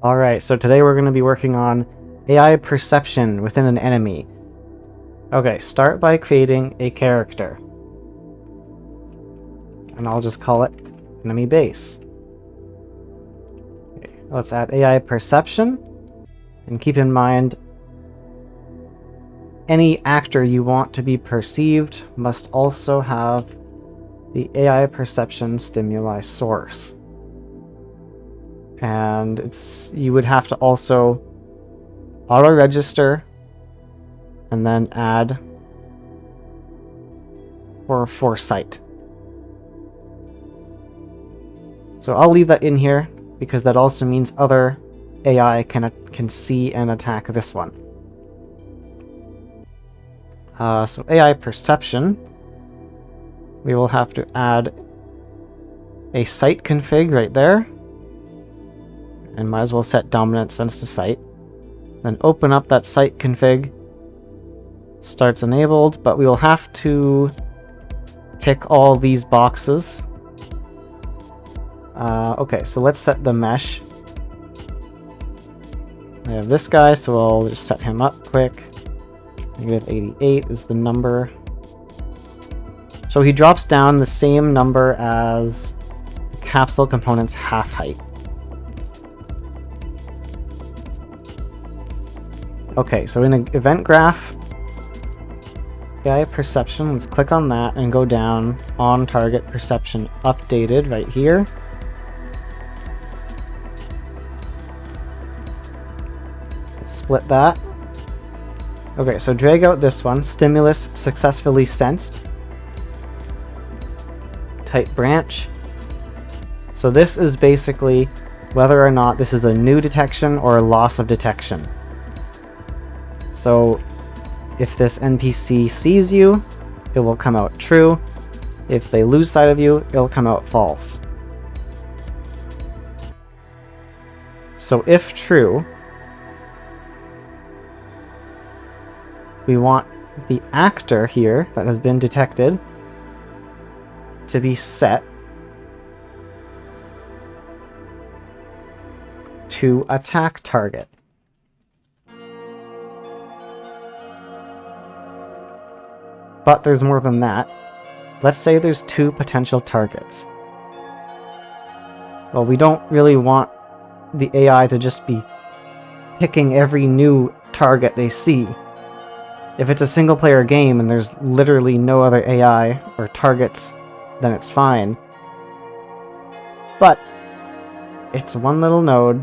Alright, so today we're going to be working on AI perception within an enemy. Okay, start by creating a character. And I'll just call it enemy base. Okay, let's add AI perception. And keep in mind, any actor you want to be perceived must also have the AI perception stimuli source. And you would have to also auto-register and then add for foresight. So I'll leave that in here because that also means other AI can see and attack this one. So AI perception, we will have to add a sight config right there. And might as well set dominant sense to sight. Then open up that sight config. Starts enabled, but we will have to tick all these boxes. Okay, so let's set the mesh. I have this guy, so I'll just set him up quick. -88 is the number. So he drops down the same number as the capsule component's half height. Okay, so in an event graph, AI perception, let's click on that and go down on target perception updated right here. Split that. Okay, so drag out this one, stimulus successfully sensed. Type branch. So this is basically whether or not this is a new detection or a loss of detection. So if this NPC sees you, it will come out true. If they lose sight of you, it'll come out false. So if true, we want the actor here that has been detected to be set to attack target. But there's more than that. Let's say there's two potential targets. Well, we don't really want the AI to just be picking every new target they see. If it's a single-player game and there's literally no other AI or targets, then it's fine. But it's one little node.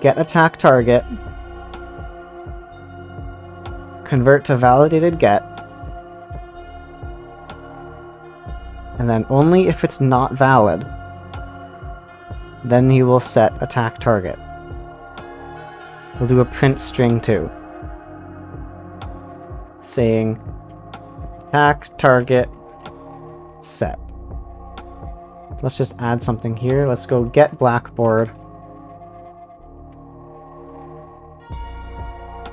Get attack target. Convert to validated get, and then only if it's not valid, then he will set attack target. We'll do a print string too, saying attack target set. Let's just add something here. Let's go get blackboard.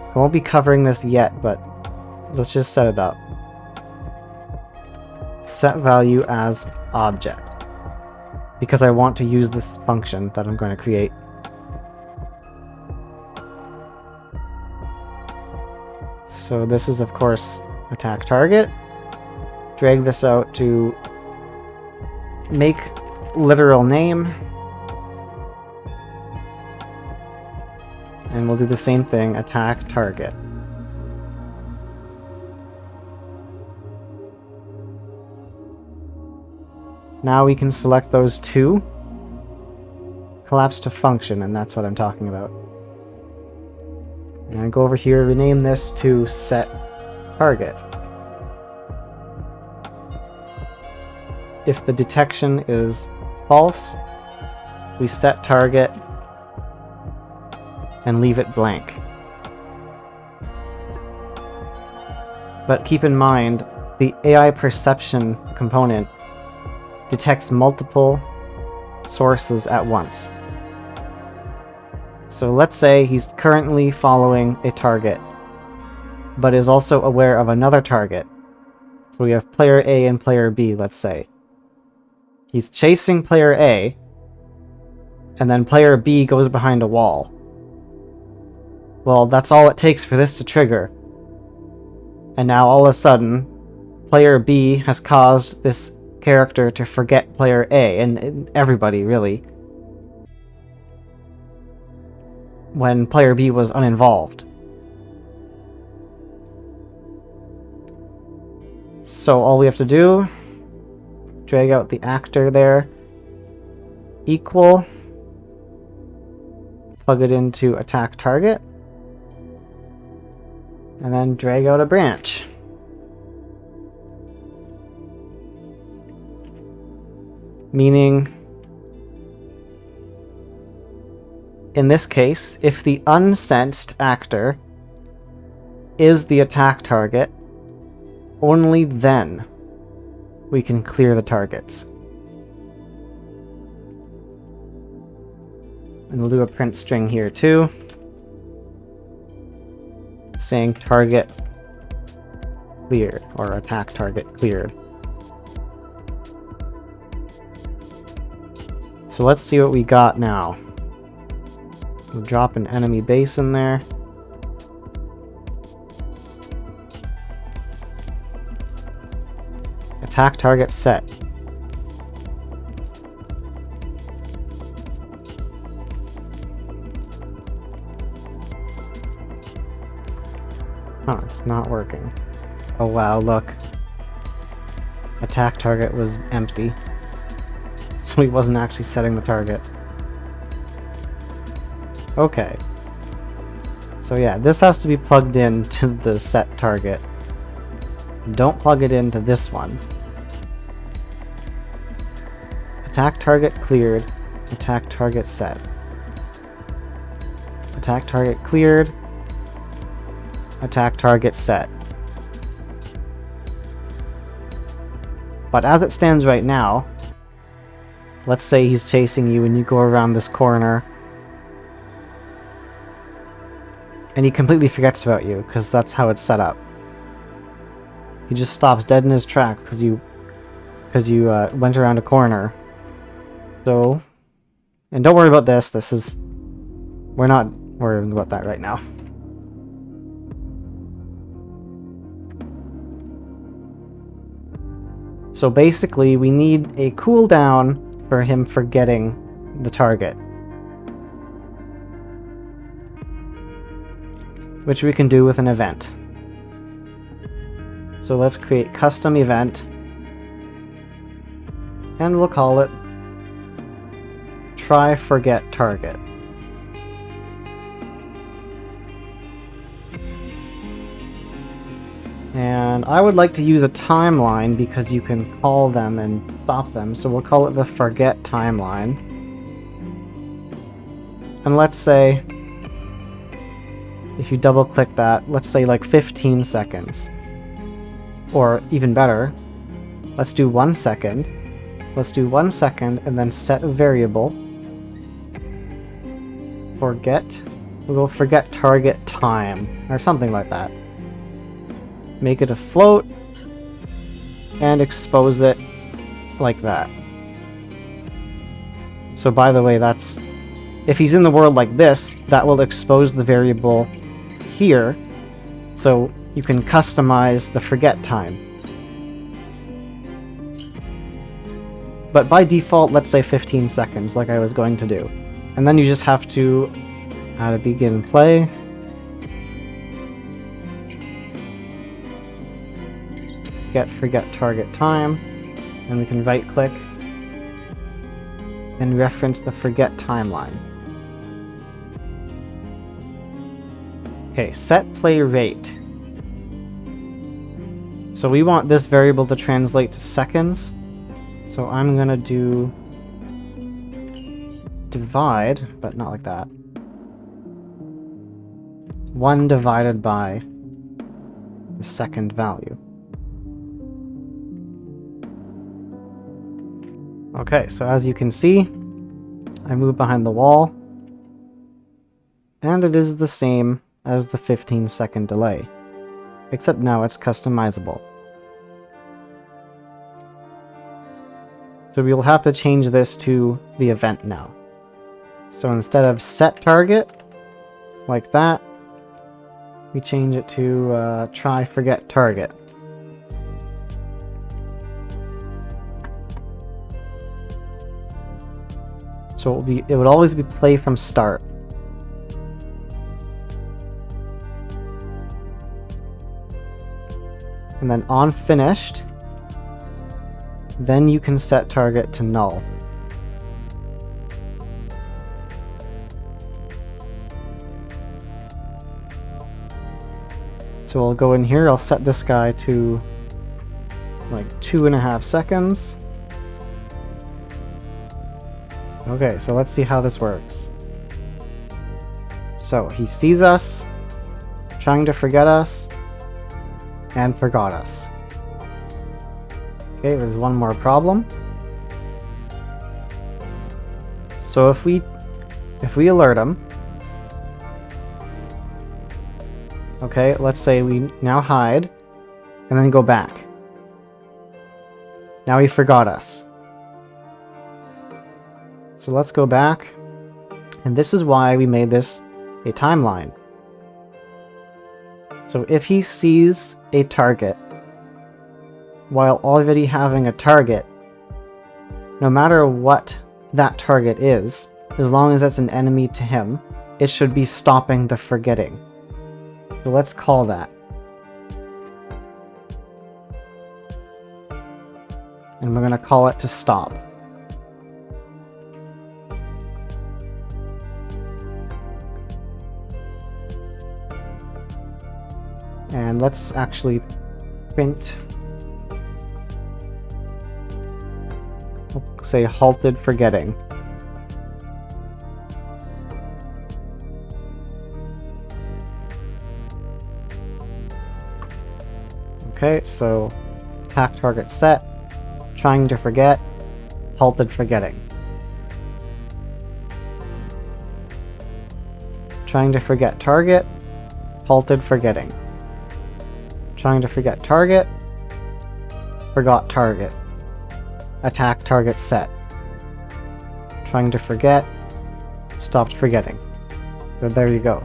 I won't be covering this yet, but let's just set it up. Set value as object, because I want to use this function that I'm going to create. So this is, of course, attack target. Drag this out to make literal name. And we'll do the same thing, attack target. Now we can select those two, collapse to function, and that's what I'm talking about. And go over here, rename this to set target. If the detection is false, we set target and leave it blank. But keep in mind, the AI perception component detects multiple sources at once. So let's say he's currently following a target, but is also aware of another target. So we have player A and player B, let's say. He's chasing player A, and then player B goes behind a wall. Well, that's all it takes for this to trigger. And now all of a sudden, player B has caused this character to forget player A, and everybody, really, when player B was uninvolved. So all we have to do, drag out the actor there, equal, plug it into attack target, and then drag out a branch. Meaning, in this case, if the unsensed actor is the attack target, only then we can clear the targets. And we'll do a print string here too, saying target cleared, or attack target cleared. So let's see what we got now. We'll drop an enemy base in there. Attack target set. Oh, it's not working. Oh wow, look. Attack target was empty. So he wasn't actually setting the target. Okay. So yeah, this has to be plugged in to the set target. Don't plug it into this one. Attack target cleared. Attack target set. Attack target cleared. Attack target set. But as it stands right now, let's say he's chasing you and you go around this corner and he completely forgets about you because that's how it's set up. He just stops dead in his tracks because you went around a corner. So, and don't worry about this. We're not worrying about that right now. So basically, we need a cooldown for him forgetting the target, which we can do with an event. So let's create custom event, and we'll call it try forget target. And I would like to use a timeline because you can call them and stop them, so we'll call it the forget timeline. And let's say, if you double click that, let's say like 15 seconds. Or even better, let's do 1 second. Let's do 1 second and then set a variable. Forget. We'll go forget target time, or something like that. Make it a float, and expose it like that. So by the way, that's... if he's in the world like this, that will expose the variable here, so you can customize the forget time. But by default, let's say 15 seconds, like I was going to do. And then you just have to add a begin play. Get forget target time, and we can right click and reference the forget timeline. Okay, set play rate. So we want this variable to translate to seconds, so I'm gonna do divide, but not like that. 1 divided by the second value. Okay, so as you can see, I move behind the wall, and it is the same as the 15-second delay, except now it's customizable. So we'll have to change this to the event now. So instead of set target, like that, we change it to try forget target. So it would always be play from start. And then on finished, then you can set target to null. So I'll go in here, I'll set this guy to like 2.5 seconds. Okay, so let's see how this works. So he sees us, trying to forget us, and forgot us. Okay, there's one more problem. So if we alert him, okay, let's say we now hide, and then go back. Now he forgot us. So let's go back, and this is why we made this a timeline. So if he sees a target, while already having a target, no matter what that target is, as long as it's an enemy to him, it should be stopping the forgetting. So let's call that. And we're going to call it to stop. And let's actually print, we'll say halted forgetting. Okay, so attack target set, trying to forget, halted forgetting. Trying to forget target, halted forgetting. Trying to forget target, forgot target. Attack target set. Trying to forget, stopped forgetting. So there you go.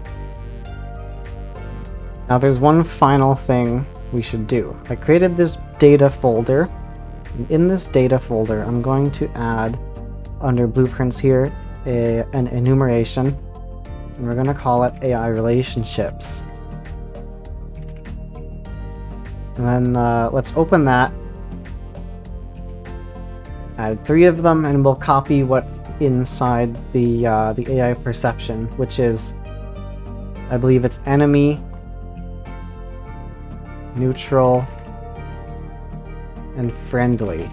Now there's one final thing we should do. I created this data folder. In this data folder, I'm going to add, under blueprints here, an enumeration, and we're going to call it AI relationships. And then let's open that, add 3 of them, and we'll copy what's inside the AI perception, which is, I believe it's enemy, neutral, and friendly.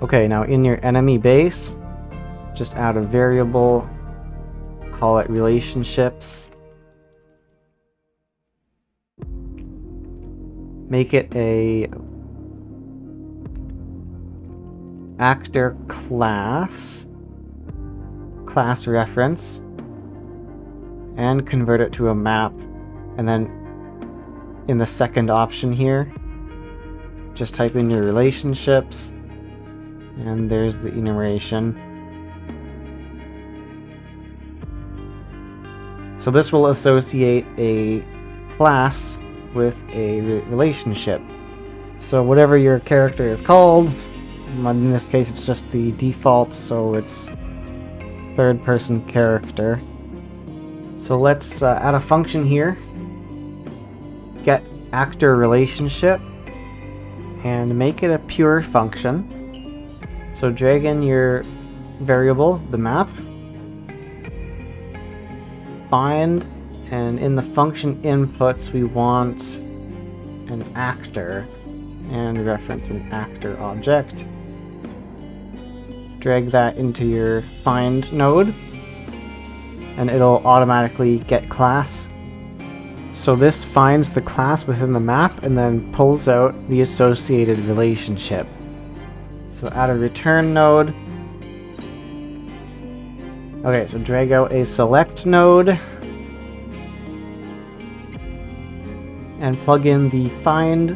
Okay, now in your enemy base, just add a variable, call it relationships. Make it a actor class reference, and convert it to a map. And then in the second option here, just type in your relationships, and there's the enumeration. So this will associate a class with a relationship. So whatever your character is called, in this case it's just the default, so it's third person character. So let's add a function here, get actor relationship, and make it a pure function. So drag in your variable, the map, bind, and in the function inputs we want an actor, and reference an actor object. Drag that into your find node, and it'll automatically get class. So this finds the class within the map and then pulls out the associated relationship. So add a return node. Okay, so drag out a select node and plug in the find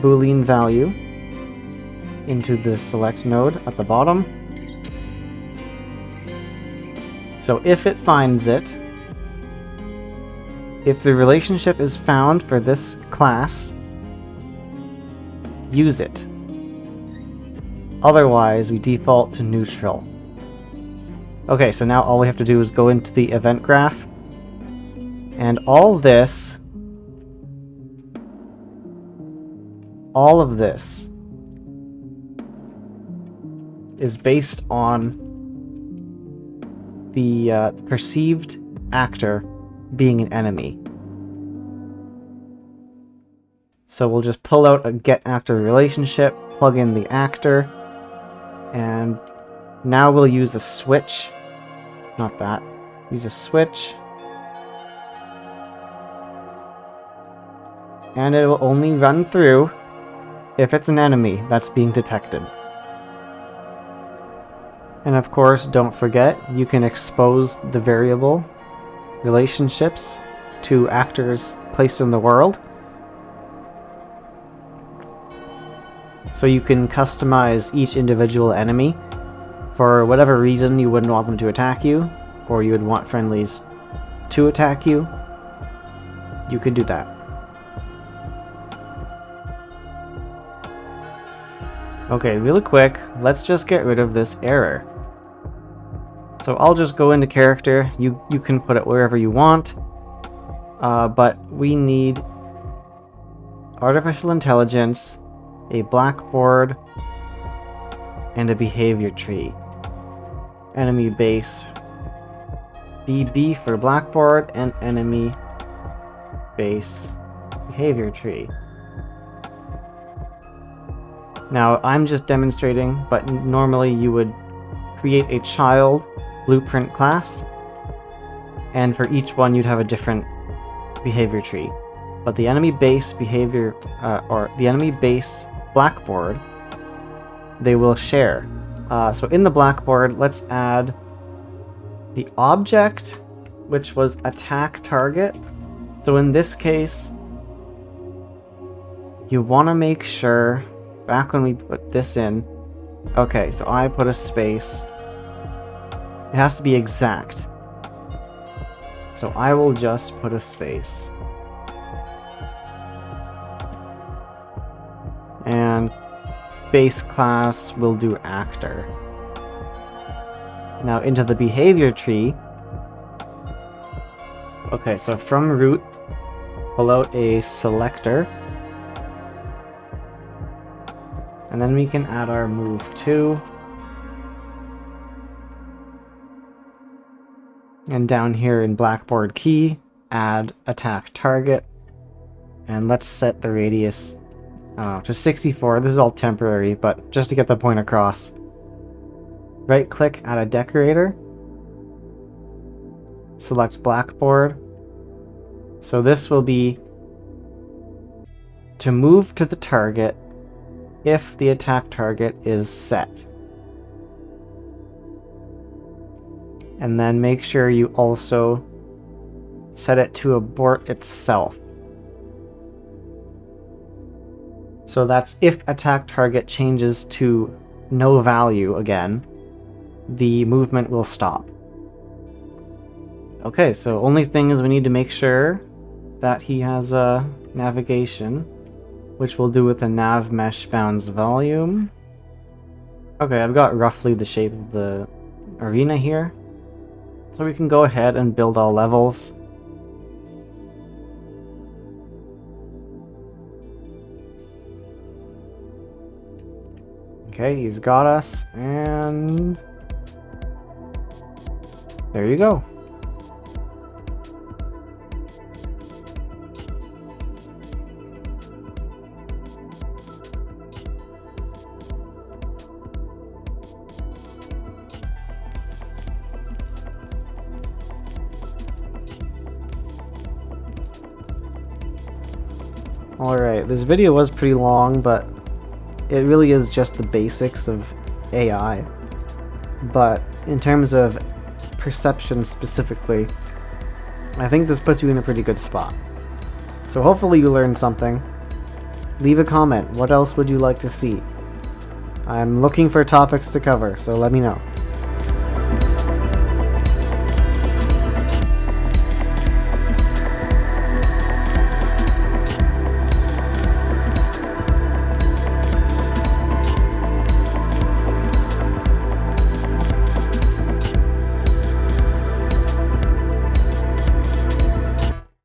Boolean value. into the select node at the bottom. So if it finds it, if the relationship is found for this class, use it. Otherwise, we default to neutral. Okay, so now all we have to do is go into the event graph, and all of this is based on the perceived actor being an enemy. So we'll just pull out a get actor relationship, plug in the actor, and now we'll use a switch. Not that. Use a switch. And it will only run through if it's an enemy that's being detected. And of course, don't forget, you can expose the variable relationships to actors placed in the world. So you can customize each individual enemy for whatever reason you wouldn't want them to attack you, or you would want friendlies to attack you. You could do that. Okay, really quick, let's just get rid of this error. So I'll just go into character. You can put it wherever you want, but we need artificial intelligence, a blackboard, and a behavior tree. Enemy base BB for blackboard, and enemy base behavior tree. Now I'm just demonstrating, but normally you would create a child blueprint class, and for each one you'd have a different behavior tree. But the enemy base behavior, or the enemy base blackboard, they will share. So in the blackboard, let's add the object, which was attack target. So in this case, you want to make sure, back when we put this in, okay, so I put a space. It has to be exact. So I will just put a space. And base class will do actor. Now into the behavior tree. Okay, so from root, pull out a selector. And then we can add our move to. And down here in blackboard key, add attack target. And let's set the radius to 64. This is all temporary, but just to get the point across. Right click, add a decorator. Select blackboard. So this will be to move to the target if the attack target is set. And then make sure you also set it to abort itself. So that's if attack target changes to no value again, the movement will stop. Okay, so only thing is we need to make sure that he has a navigation, which we'll do with a nav mesh bounds volume. Okay, I've got roughly the shape of the arena here. So we can go ahead and build all levels. Okay, he's got us, and there you go. Alright, this video was pretty long, but it really is just the basics of AI. But in terms of perception specifically, I think this puts you in a pretty good spot. So hopefully you learned something. Leave a comment. What else would you like to see? I'm looking for topics to cover, so let me know.